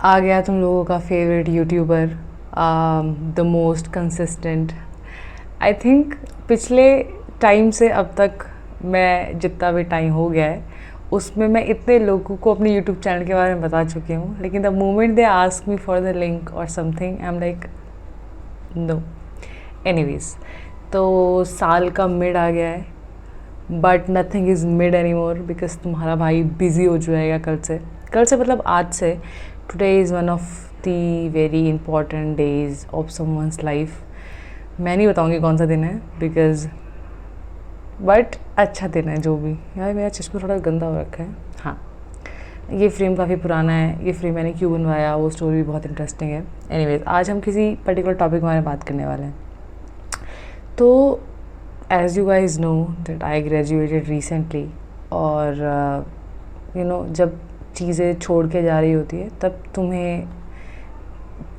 आ गया तुम लोगों का favourite YouTuber, the most consistent. I think पिछले टाइम से अब तक मैं जितना भी टाइम हो गया है उसमें मैं इतने लोगों को अपने यूट्यूब चैनल के बारे में बता चुकी हूँ, लेकिन the moment they ask me for the link और something I am like no. Anyways, तो साल का मिड आ गया है, but nothing is mid any more because तुम्हारा भाई बिज़ी हो जाएगा कल से मतलब आज से। Today is one of the very important days of someone's life. मैं नहीं बताऊँगी कौन सा दिन है बिकॉज बट अच्छा दिन है जो भी। यार मेरा चश्मा थोड़ा गंदा हो रखा है। हाँ, ये फ्रेम काफ़ी पुराना है। ये फ्रेम मैंने क्यों बनवाया वो स्टोरी भी बहुत इंटरेस्टिंग है। एनीवेज, आज हम किसी पर्टिकुलर टॉपिक के बारे में बात करने वाले हैं। तो as you guys know that I graduated recently, और जब चीज़ें छोड़ के जा रही होती है तब तुम्हें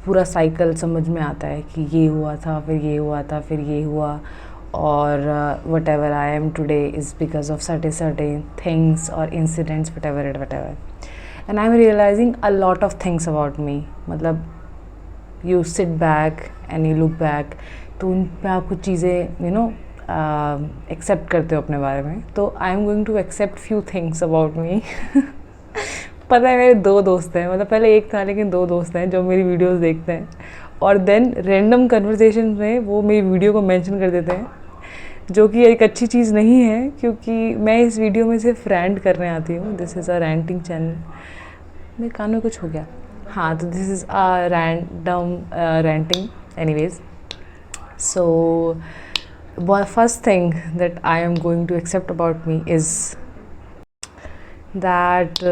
पूरा साइकिल समझ में आता है कि ये हुआ था, फिर ये हुआ था, फिर ये हुआ, और whatever I am today is because of certain things और incidents whatever and I am realising a lot of things about me. मतलब you sit back and you look back, तो उन पर आप कुछ चीज़ें एक्सेप्ट करते हो अपने बारे में। तो I am going to accept few things about me. पता है, मेरे दो दोस्त हैं, मतलब पहले एक था लेकिन दो दोस्त हैं जो मेरी वीडियोस देखते हैं, और देन रैंडम कन्वर्सेशन में वो मेरी वीडियो को मेंशन कर देते हैं, जो कि एक अच्छी चीज़ नहीं है क्योंकि मैं इस वीडियो में सिर्फ रैंट करने आती हूँ। This is a ranting channel. मेरे कान में कुछ हो गया। हाँ, तो this is a random ranting. Anyways, so first thing that I am going to accept about me is that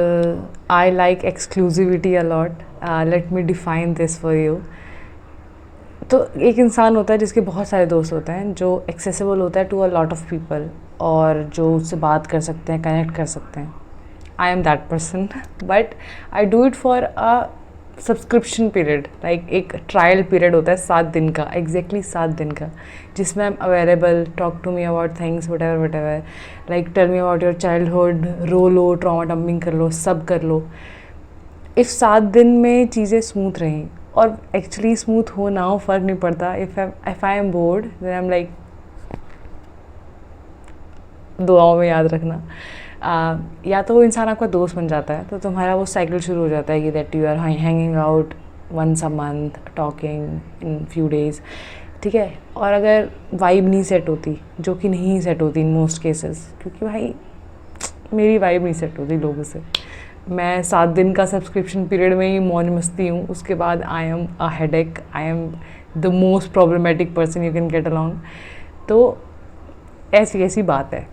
I like exclusivity a lot. Let me define this for you. तो एक इंसान होता है जिसके बहुत सारे दोस्त होते हैं, जो एक्सेसिबल होता है to a lot of people, और जो उससे बात कर सकते हैं, कनेक्ट कर सकते हैं। I am that person, but I do it for a subscription period. Like एक ट्रायल पीरियड होता है 7 दिन का, एग्जैक्टली 7 दिन का, जिसमें I am available, talk to me about things whatever, like tell me about your childhood, रो लो, ट्रॉमा डंपिंग कर लो, सब कर लो। इफ़ 7 दिन में चीज़ें स्मूथ रहें, और एक्चुअली स्मूथ हो ना हो फ़र्क नहीं पड़ता। If I am bored then I am like, दुआओं में याद रखना, या तो वो इंसान आपका दोस्त बन जाता है, तो तुम्हारा वो साइकिल शुरू हो जाता है कि that you are hanging out once a month, talking in few days, ठीक है। और अगर वाइब नहीं सेट होती, जो कि नहीं सेट होती इन मोस्ट केसेस, क्योंकि भाई मेरी वाइब नहीं सेट होती लोगों से। मैं 7 दिन का सब्सक्रिप्शन पीरियड में ही मौज मस्ती हूँ, उसके बाद I am a headache, I am the most problematic person you can get along. तो ऐसी ऐसी बात है।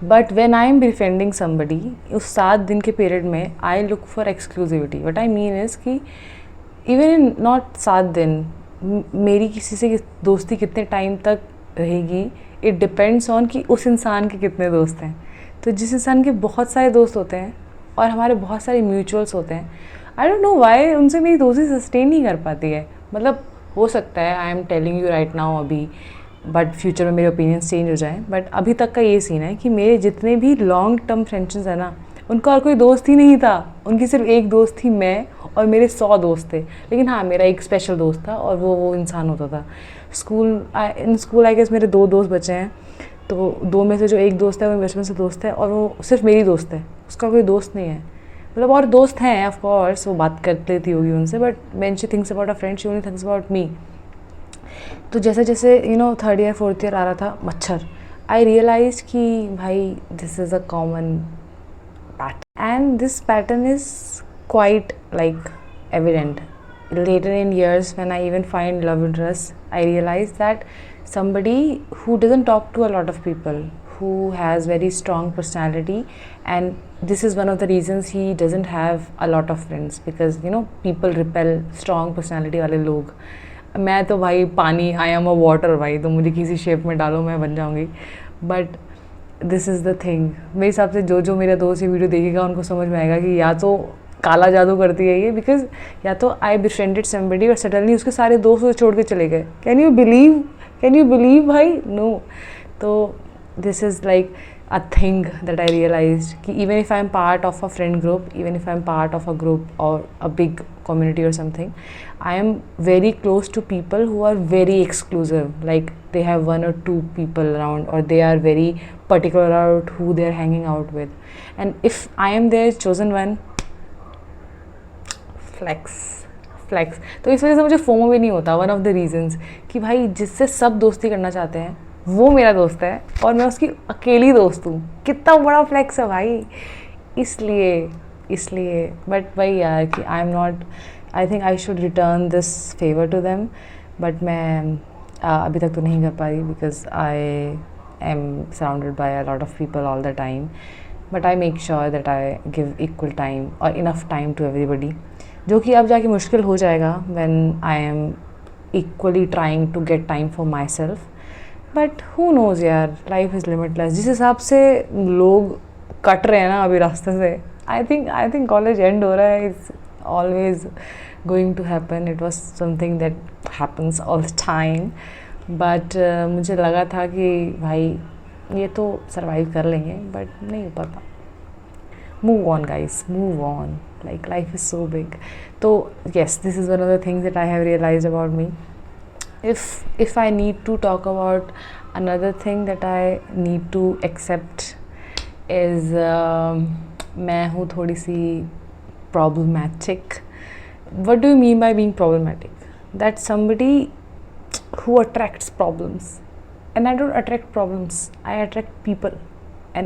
But when I am befriending somebody, उस 7 दिन के पीरियड में I look for exclusivity. What I mean is कि इवन इन नॉट 7 दिन, मेरी किसी से दोस्ती कितने टाइम तक रहेगी, इट डिपेंड्स ऑन कि उस इंसान के कितने दोस्त हैं। तो जिस इंसान के बहुत सारे दोस्त होते हैं और हमारे बहुत सारे म्यूचुअल्स होते हैं, आई डोंट नो वाई उनसे मेरी दोस्ती सस्टेन नहीं कर पाती है। मतलब हो सकता है, I am telling you right now अभी, बट फ्यूचर में मेरे ओपिनियंस चेंज हो जाएं। बट अभी तक का ये सीन है कि मेरे जितने भी लॉन्ग टर्म फ्रेंड्स हैं ना, उनका और कोई दोस्त ही नहीं था। उनकी सिर्फ एक दोस्त थी मैं, और मेरे 100 दोस्त थे। लेकिन हाँ, मेरा एक स्पेशल दोस्त था, और वो इंसान होता था इन स्कूल। आई गेस मेरे 2 दोस्त बचे हैं, तो 2 में से जो एक दोस्त है वो बचपन से दोस्त है, और वो सिर्फ मेरी दोस्त है, उसका कोई दोस्त नहीं है। मतलब और दोस्त हैं ऑफ कोर्स, वो बात कर लेती होगी उनसे, but when she thinks about a friend she only thinks about me. तो जैसे जैसे 3rd ईयर 4th ईयर आ रहा था मच्छर, आई रियलाइज कि भाई this is a common pattern, and this pattern is quite like evident later in years when I even find love interest. I realize that somebody who doesn't talk to a lot of people, who has very strong personality, and this is one of the reasons he doesn't have a lot of friends, because people repel strong personality वाले लोग। मैं तो भाई पानी, आई am a water भाई, तो मुझे किसी शेप में डालो मैं बन जाऊँगी। But this is the thing, मेरे हिसाब से जो मेरा दोस्त ये वीडियो देखेगा उनको समझ में आएगा कि या तो काला जादू करती है ये, बिकॉज या तो आई बिफ्रेंडेड समबडी और सडनली उसके सारे दोस्त उसे छोड़ के चले गए। कैन यू बिलीव भाई? नो। तो this is like a thing that I realized कि even if I'm part of a friend group, even if I'm part of a group or a big community or something, I am very close to people who are very exclusive, like they have 1 or 2 people around, or they are very particular about who they are hanging out with. And if I am their chosen one, flex तो इस वजह से मुझे FOMO भी नहीं होता. One of the reasons कि भाई जिससे सब दोस्ती करना चाहते हैं वो मेरा दोस्त है और मैं उसकी अकेली दोस्त हूँ. कितना बड़ा फ्लेक्स है भाई. इसलिए बट भाई यार कि I am not, I think I should return this favour to them, but मैं अभी तक तो नहीं कर पा रही because I am surrounded by a lot of people all the time. But I make sure that I give equal time और enough time to everybody, जो कि अब जाके मुश्किल हो जाएगा when I am equally trying to get time for myself. But who nose यार, life is limitless. जिस हिसाब से लोग कट रहे हैं ना अभी रास्ते से, आई थिंक कॉलेज एंड हो रहा है. It's always going to happen. It was something that happens all the time. But मुझे लगा था कि भाई ये तो सर्वाइव कर लेंगे, बट नहीं हो पाता. Move on guys, move on. Like life is so big. So yes, this is one of the things that I have realized about me. If I need to talk about another thing that I need to accept is मैं हूँ थोड़ी सी problematic. What do you mean by being problematic? That somebody who attracts problems, and I don't attract problems. I attract people, and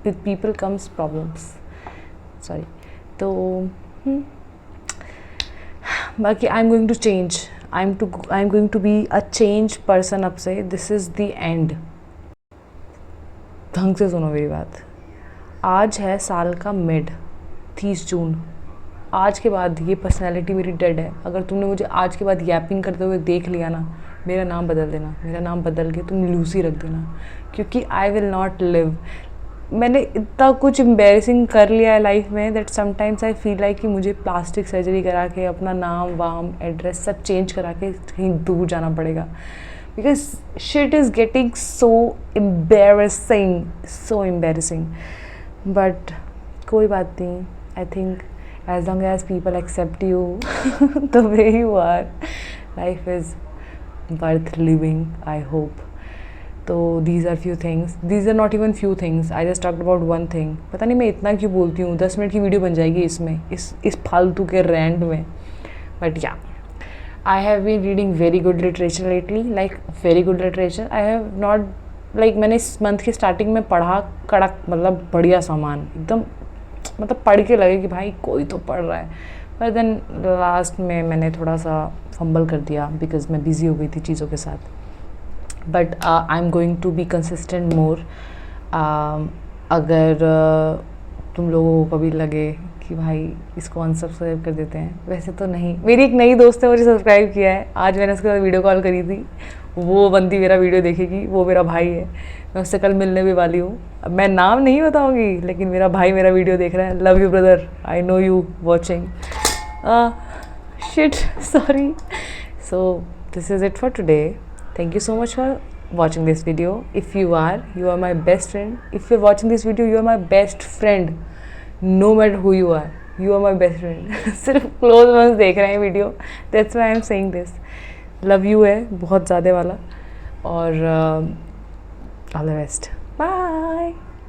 with people comes problems. Sorry. तो बाकी I am going to change. I am going to be a change person. अब से this is the end. ढंग से सुनो मेरी बात. आज है साल का मिड, 30 जून. आज के बाद ये पर्सनैलिटी मेरी डेड है. अगर तुमने मुझे आज के बाद यैपिंग करते हुए देख लिया ना, मेरा नाम बदल देना. मेरा नाम बदल के तुम लूसी रख देना, क्योंकि आई विल नॉट लिव. मैंने इतना कुछ एम्बेरसिंग कर लिया है लाइफ में that sometimes I feel like कि मुझे प्लास्टिक सर्जरी करा के अपना नाम वाम एड्रेस सब चेंज करा के कहीं दूर जाना पड़ेगा, because shit is getting so embarrassing. But कोई बात नहीं. I think as long as people accept you the way you are, life is worth living, I hope. तो these are few things. These are not even few things. I just talked about one thing. पता नहीं मैं इतना क्यों बोलती हूँ. 10 minute की video बन जाएगी इसमें, इस फालतू के रैंट में. बट या, I have been reading very good literature lately. Like very good literature. I have not like मैंने इस मंथ की स्टार्टिंग में पढ़ा कड़क, मतलब बढ़िया सामान एकदम, मतलब पढ़ के लगे कि भाई कोई तो पढ़ रहा है. पर देन लास्ट में मैंने थोड़ा सा फंबल कर दिया बिकॉज मैं बिज़ी हो गई थी चीज़ों के साथ. But I am going to be consistent more. अगर तुम लोगों को कभी लगे कि भाई इसको अनसब्सक्राइब कर देते हैं, वैसे तो नहीं. मेरी एक नई दोस्त ने मुझे सब्सक्राइब किया है. आज मैंने उसके साथ वीडियो कॉल करी थी. वो बंदी मेरा वीडियो देखेगी. वो मेरा भाई है. मैं उससे कल मिलने भी वाली हूँ. अब मैं नाम नहीं बताऊँगी, लेकिन मेरा भाई मेरा वीडियो देख रहा है. Love you brother, I know you watching. Shit, sorry. So this is it for today. Thank you so much for watching this video. If you are my best friend. If you're watching this video, you are my best friend. No matter who you are my best friend. सिर्फ close ones देख रहे हैं video. That's why I'm saying this. Love you है बहुत ज़्यादा वाला. और all the best. Bye.